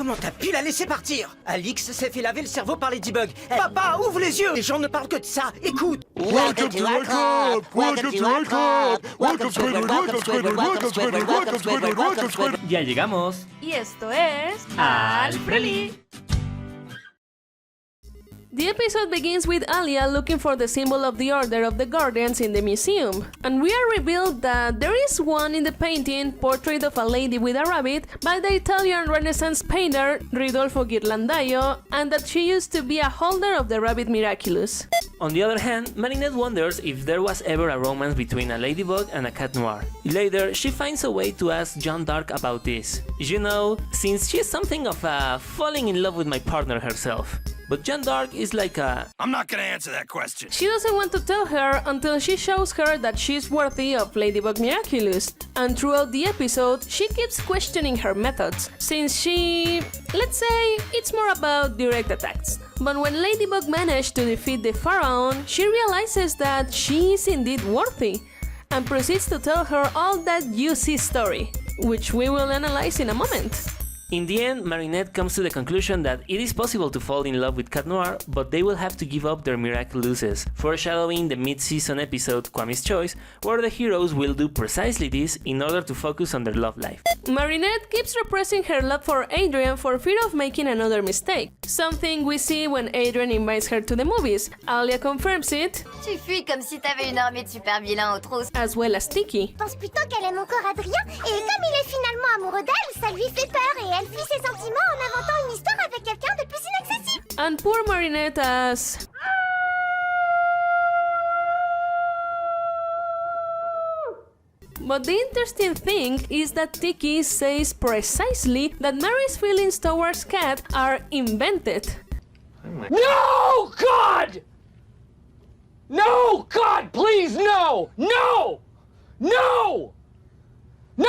Comment t'as pu la laisser partir? Alix s'est fait laver le cerveau par Ladybug. Papa, ouvre les yeux! Les gens ne parlent que de ça. Écoute! Welcome to our club! Welcome to our club! Welcome Squidward, welcome Squidward, welcome Squidward, welcome Squidward, welcome Squidward. Ya llegamos Y esto es... al Preli. The episode begins with Alia looking for the symbol of the Order of the Guardians in the museum, and we are revealed that there is one in the painting, portrait of a lady with a rabbit, by the Italian Renaissance painter Ridolfo Ghirlandaio, and that she used to be a holder of the rabbit Miraculous. On the other hand, Marinette wonders if there was ever a romance between a ladybug and a cat noir. Later, she finds a way to ask Jeanne d'Arc about this. You know, since she's something of a falling in love with my partner herself. But Jeanne d'Arc is like a... I'm not gonna answer that question. She doesn't want to tell her until she shows her that she's worthy of Ladybug Miraculous, and throughout the episode, she keeps questioning her methods, since she... let's say, it's more about direct attacks. But when Ladybug managed to defeat the pharaon, she realizes that she is indeed worthy, and proceeds to tell her all that juicy story, which we will analyze in a moment. In the end, Marinette comes to the conclusion that it is possible to fall in love with Cat Noir, but they will have to give up their Miraculouses, foreshadowing the mid-season episode Kwame's Choice, where the heroes will do precisely this in order to focus on their love life. Marinette keeps repressing her love for Adrien for fear of making another mistake, something we see when Adrien invites her to the movies. Alia confirms it, Tu fuis comme si t'avais une armée de super vilains aux trousses. as well as Tiki. pense plutôt qu'elle aime encore Adrien, et comme il est finalement amoureux d'elle, ça lui fait peur et elle fuit ses sentiments en inventant une histoire avec quelqu'un de plus inaccessible. And poor Marinette as... But the interesting thing is that Tiki says precisely that Mary's feelings towards Cat are invented. No, God! No, God, please, no! No! No! No!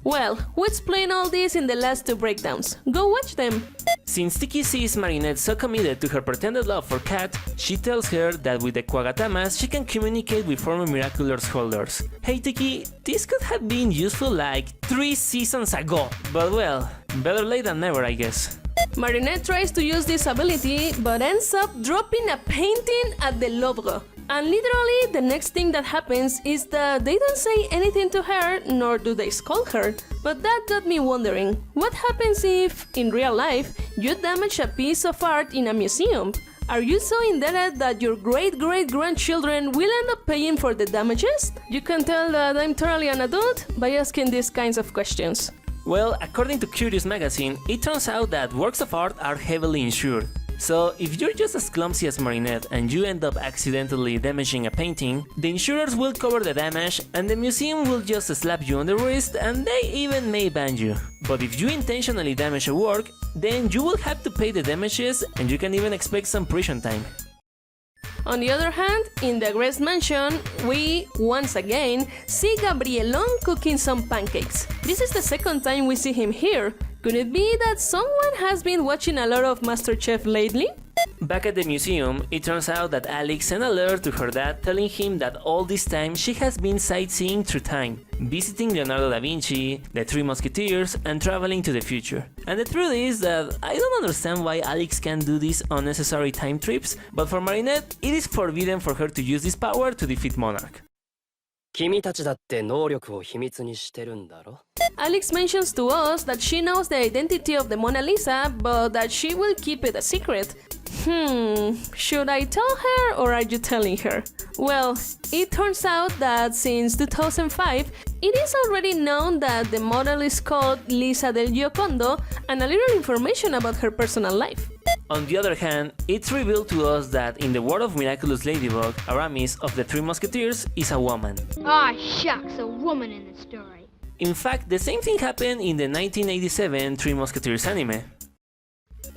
Well, we explain all this in the last two breakdowns. Go watch them! Since Tiki sees Marinette so committed to her pretended love for Cat, she tells her that with the kwagatamas she can communicate with former Miraculous holders. Hey Tiki, this could have been useful like 3 seasons ago, but well, better late than never I guess. Marinette tries to use this ability, but ends up dropping a painting at the Louvre. And literally, the next thing that happens is that they don't say anything to her, nor do they scold her. But that got me wondering, what happens if, in real life, you damage a piece of art in a museum? Are you so indebted that your great-great-grandchildren will end up paying for the damages? You can tell that I'm totally an adult by asking these kinds of questions. Well, according to Curious magazine, it turns out that works of art are heavily insured. So, if you're just as clumsy as Marinette and you end up accidentally damaging a painting, the insurers will cover the damage and the museum will just slap you on the wrist and they even may ban you. But if you intentionally damage a work, then you will have to pay the damages and you can even expect some prison time. On the other hand, in the Grace Mansion, we, once again, see Gabrielon cooking some pancakes. This is the second time we see him here. Could it be that someone has been watching a lot of MasterChef lately? Back at the museum, it turns out that Alex sent a letter to her dad telling him that all this time she has been sightseeing through time, visiting Leonardo da Vinci, the Three Musketeers, and traveling to the future. And the truth is that I don't understand why Alex can do these unnecessary time trips, but for Marinette, it is forbidden for her to use this power to defeat Monarch. 君たちだって能力を秘密にしてるんだろ Alex mentions to us that she knows the identity of the Mona Lisa, but that she will keep it a secret. Should I tell her or are you telling her? Well, it turns out that since 2005, it is already known that the model is called Lisa del Giocondo, and a little information about her personal life. On the other hand, it's revealed to us that in the world of Miraculous Ladybug, Aramis of the Three Musketeers is a woman. Ah, shucks, a woman in the story. In fact, the same thing happened in the 1987 Three Musketeers anime.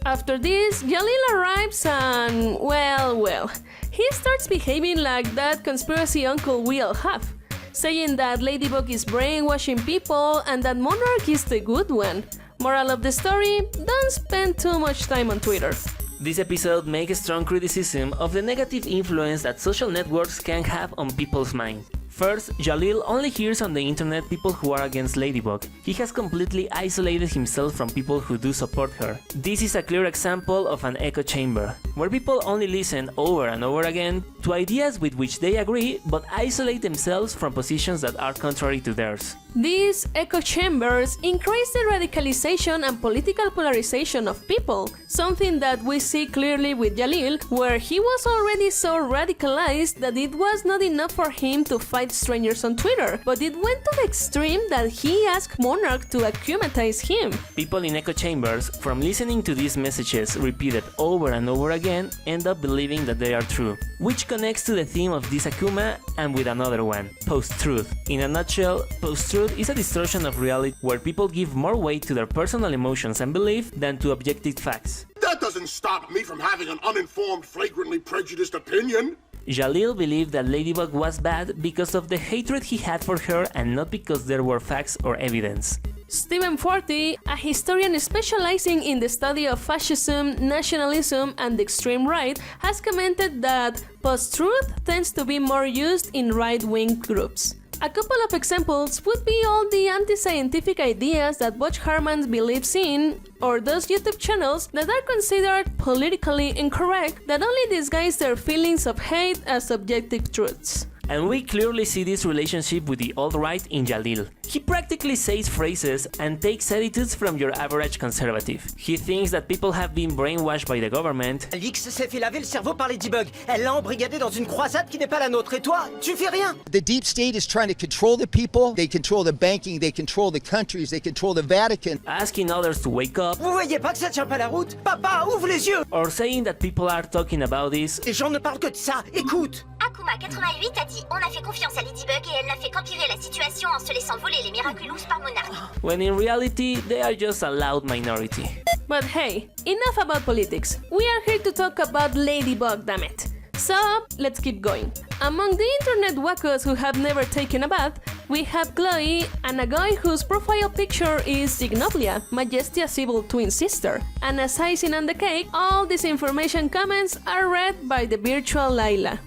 After this, Jalil arrives and, well, he starts behaving like that conspiracy uncle we all have, saying that Ladybug is brainwashing people and that Monarch is the good one. Moral of the story, don't spend too much time on Twitter. This episode makes a strong criticism of the negative influence that social networks can have on people's mind. First, Jalil only hears on the internet people who are against Ladybug. He has completely isolated himself from people who do support her. This is a clear example of an echo chamber, where people only listen over and over again to ideas with which they agree but isolate themselves from positions that are contrary to theirs. These echo chambers increase the radicalization and political polarization of people, something that we see clearly with Jalil, where he was already so radicalized that it was not enough for him to fight strangers on Twitter, but it went to the extreme that he asked Monarch to akumatize him. People in echo chambers, from listening to these messages repeated over and over again, end up believing that they are true, which connects to the theme of this Akuma and with another one, post-truth. In a nutshell, post-truth is a distortion of reality where people give more weight to their personal emotions and belief than to objective facts. That doesn't stop me from having an uninformed, flagrantly prejudiced opinion. Jalil believed that Ladybug was bad because of the hatred he had for her and not because there were facts or evidence. Stephen Forty, a historian specializing in the study of fascism, nationalism, and the extreme right, has commented that post-truth tends to be more used in right-wing groups. A couple of examples would be all the anti-scientific ideas that Butch Hartman believes in, or those YouTube channels that are considered politically incorrect that only disguise their feelings of hate as objective truths. And we clearly see this relationship with the alt-right in Jalil. He practically says phrases and takes attitudes from your average conservative. He thinks that people have been brainwashed by the government. Alix s'est fait laver le cerveau par Ladybug. Elle l'a embrigadé dans une croisade qui n'est pas la nôtre. Et toi, tu fais rien. The deep state is trying to control the people. They control the banking, they control the countries, they control the Vatican. Asking others to wake up. Vous voyez pas que ça tient pas la route? Papa, ouvre les yeux. Or saying that people are talking about this. Les gens ne parlent que de ça. Écoute. Akuma 88 a dit « On a fait confiance à Ladybug et elle n'a fait qu'empirer la situation en se laissant voler les Miraculous par Monarch. » When in reality, they are just a loud minority. But hey, enough about politics. We are here to talk about Ladybug, damn it. So, let's keep going. Among the internet wackos who have never taken a bath, we have Chloe and a guy whose profile picture is Ignoblia, Majestia's evil twin sister. And as icing on the cake, all these information comments are read by the virtual Layla.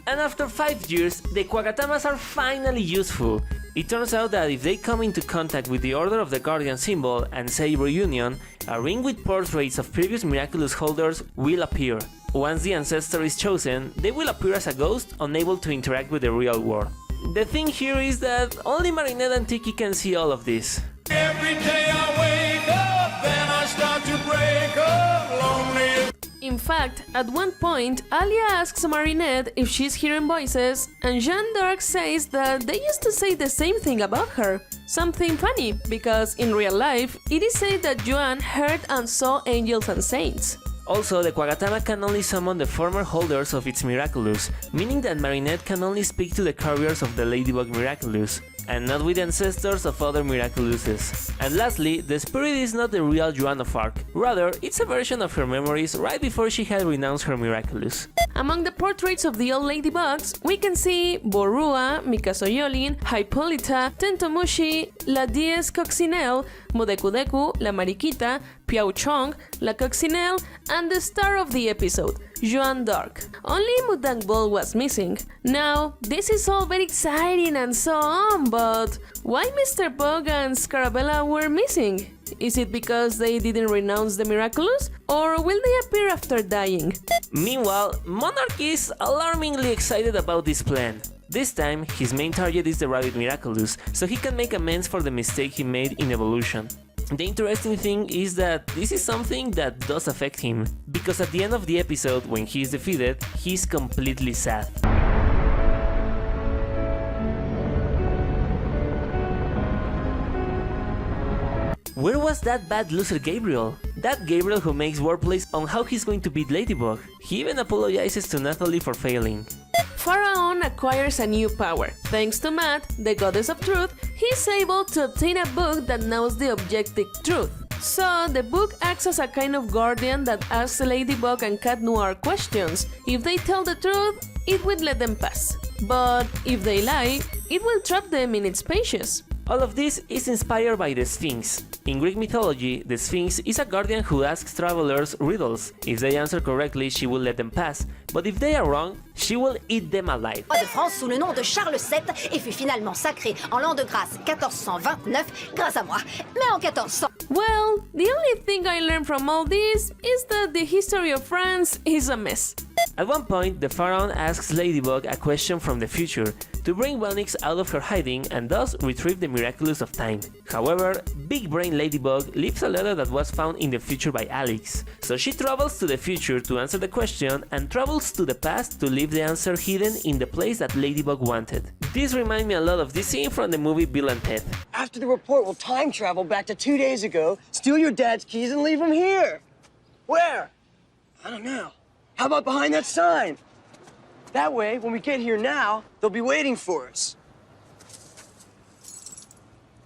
And after 5 years, the kwagatamas are finally useful. It turns out that if they come into contact with the Order of the Guardian symbol and say reunion, a ring with portraits of previous Miraculous holders will appear. Once the ancestor is chosen, they will appear as a ghost, unable to interact with the real world. The thing here is that only Marinette and Tiki can see all of this. Every day I wake up, then I start to break up, lonely. In fact, at one point, Alia asks Marinette if she's hearing voices, and Jeanne d'Arc says that they used to say the same thing about her. Something funny, because in real life, it is said that Joan heard and saw angels and saints. Also, the kwagatama can only summon the former holders of its Miraculous, meaning that Marinette can only speak to the carriers of the Ladybug Miraculous, and not with ancestors of other Miraculouses. And lastly, the spirit is not the real Joan of Arc, rather, it's a version of her memories right before she had renounced her Miraculous. Among the portraits of the old Ladybugs, we can see Borua, Mikasoyolin, Hippolyta, Tentomushi, La Diez Coccinelle, Modekudeku, La Mariquita, Piao Chong, La Coccinelle, and the star of the episode, Joan d'Arc. Only Mudang Ball was missing. Now, this is all very exciting and so on, but why Mr. Bug and Scarabella were missing? Is it because they didn't renounce the Miraculous, or will they appear after dying? Meanwhile, Monarch is alarmingly excited about this plan. This time, his main target is the Rabbit Miraculous, so he can make amends for the mistake he made in evolution. The interesting thing is that this is something that does affect him, because at the end of the episode, when he is defeated, he's completely sad. Where was that bad loser Gabriel? That Gabriel who makes wordplays on how he's going to beat Ladybug. He even apologizes to Nathalie for failing. Pharaon acquires a new power. Thanks to Matt, the goddess of truth, he's able to obtain a book that knows the objective truth. So, the book acts as a kind of guardian that asks Ladybug and Cat Noir questions. If they tell the truth, it will let them pass. But if they lie, it will trap them in its pages. All of this is inspired by the Sphinx. In Greek mythology, the Sphinx is a guardian who asks travelers riddles. If they answer correctly, she will let them pass, but if they are wrong, she will eat them alive. De France sous le nom de Charles VII et fut finalement sacré en l'an de grâce 1429 grâce à moi. Mais en 1400... Well, the only thing I learned from all this is that the history of France is a mess. At one point, the pharaon asks Ladybug a question from the future to bring Bonix out of her hiding and thus retrieve the Miraculous of Time. However, Big Brain Ladybug leaves a letter that was found in the future by Alex, so she travels to the future to answer the question and travels to the past to leave the answer hidden in the place that Ladybug wanted. This reminds me a lot of this scene from the movie Bill and Ted. After the report, we'll time travel back to 2 days ago, steal your dad's keys, and leave them here. Where? I don't know. How about behind that sign? That way, when we get here now, they'll be waiting for us.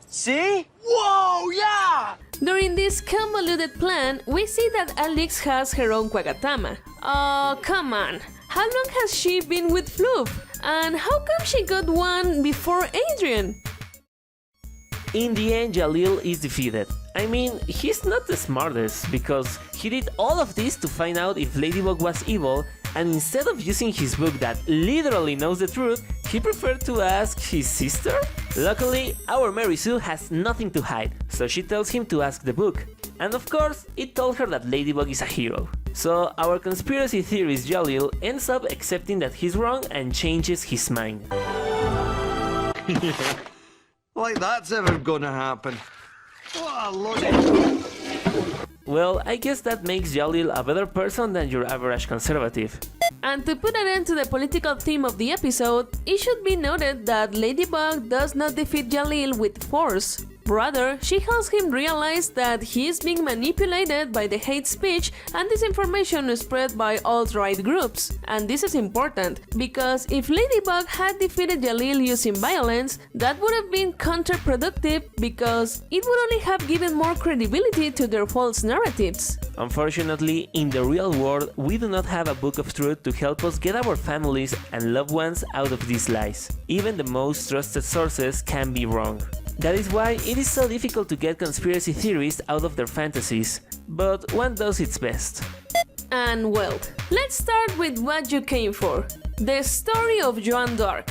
See? Whoa, yeah! During this convoluted plan, we see that Alex has her own kwagatama. Oh, come on. How long has she been with Fluff? And how come she got one before Adrian? In the end, Jalil is defeated. I mean, he's not the smartest, because he did all of this to find out if Ladybug was evil, and instead of using his book that literally knows the truth, he preferred to ask his sister? Luckily, our Mary Sue has nothing to hide, so she tells him to ask the book. And of course, it told her that Ladybug is a hero. So our conspiracy theorist Jalil ends up accepting that he's wrong and changes his mind. Like that's ever gonna happen. What a load. Well, I guess that makes Jalil a better person than your average conservative. And to put an end to the political theme of the episode, it should be noted that Ladybug does not defeat Jalil with force. Rather, she helps him realize that he is being manipulated by the hate speech and disinformation spread by alt-right groups. And this is important, because if Ladybug had defeated Jalil using violence, that would have been counterproductive because it would only have given more credibility to their false narratives. Unfortunately, in the real world, we do not have a book of truth to help us get our families and loved ones out of these lies. Even the most trusted sources can be wrong. That is why it is so difficult to get conspiracy theorists out of their fantasies, but one does its best. And well, let's start with what you came for, the story of Joan d'Arc.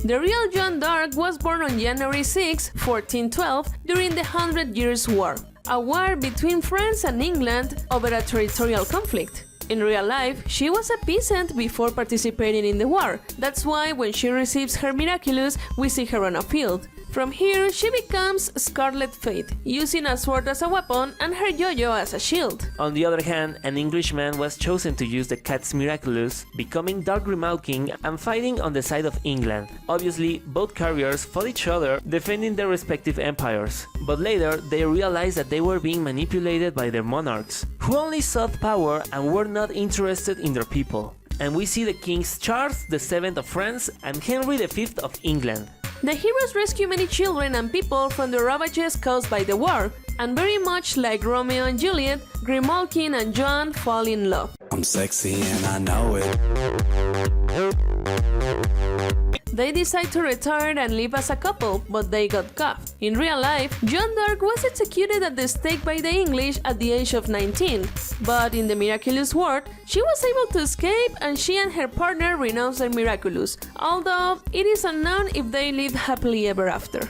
The real Joan d'Arc was born on January 6, 1412, during the 100 Years' War, a war between France and England over a territorial conflict. In real life, she was a peasant before participating in the war. That's why when she receives her Miraculous, we see her on a field. From here, she becomes Scarlet Fate, using a sword as a weapon and her yo-yo as a shield. On the other hand, an Englishman was chosen to use the cat's Miraculous, becoming Dark Grimalkin and fighting on the side of England. Obviously, both carriers fought each other, defending their respective empires. But later, they realized that they were being manipulated by their monarchs, who only sought power and were not interested in their people. And we see the kings Charles VII of France and Henry V of England. The heroes rescue many children and people from the ravages caused by the war, and very much like Romeo and Juliet, Grimalkin and Joan fall in love. I'm sexy and I know it. They decide to retire and live as a couple, but they got caught. In real life, Joan d'Arc was executed at the stake by the English at the age of 19, but in the Miraculous War, she was able to escape and she and her partner renounced their Miraculous, although it is unknown if they lived happily ever after.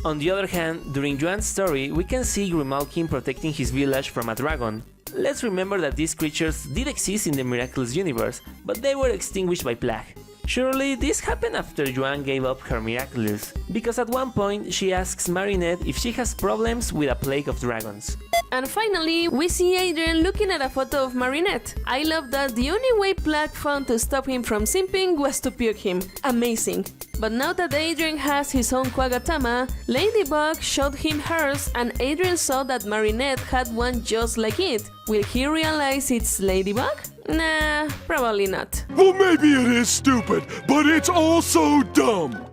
On the other hand, during Joan's story, we can see Grimalkin protecting his village from a dragon. Let's remember that these creatures did exist in the Miraculous universe, but they were extinguished by plague. Surely this happened after Joan gave up her Miraculous, because at one point she asks Marinette if she has problems with a plague of dragons. And finally, we see Adrian looking at a photo of Marinette. I love that the only way Plague found to stop him from simping was to puke him. Amazing. But now that Adrian has his own kwagatama, Ladybug showed him hers and Adrian saw that Marinette had one just like it. Will he realize it's Ladybug? Nah, probably not. Well, maybe it is stupid, but it's also dumb.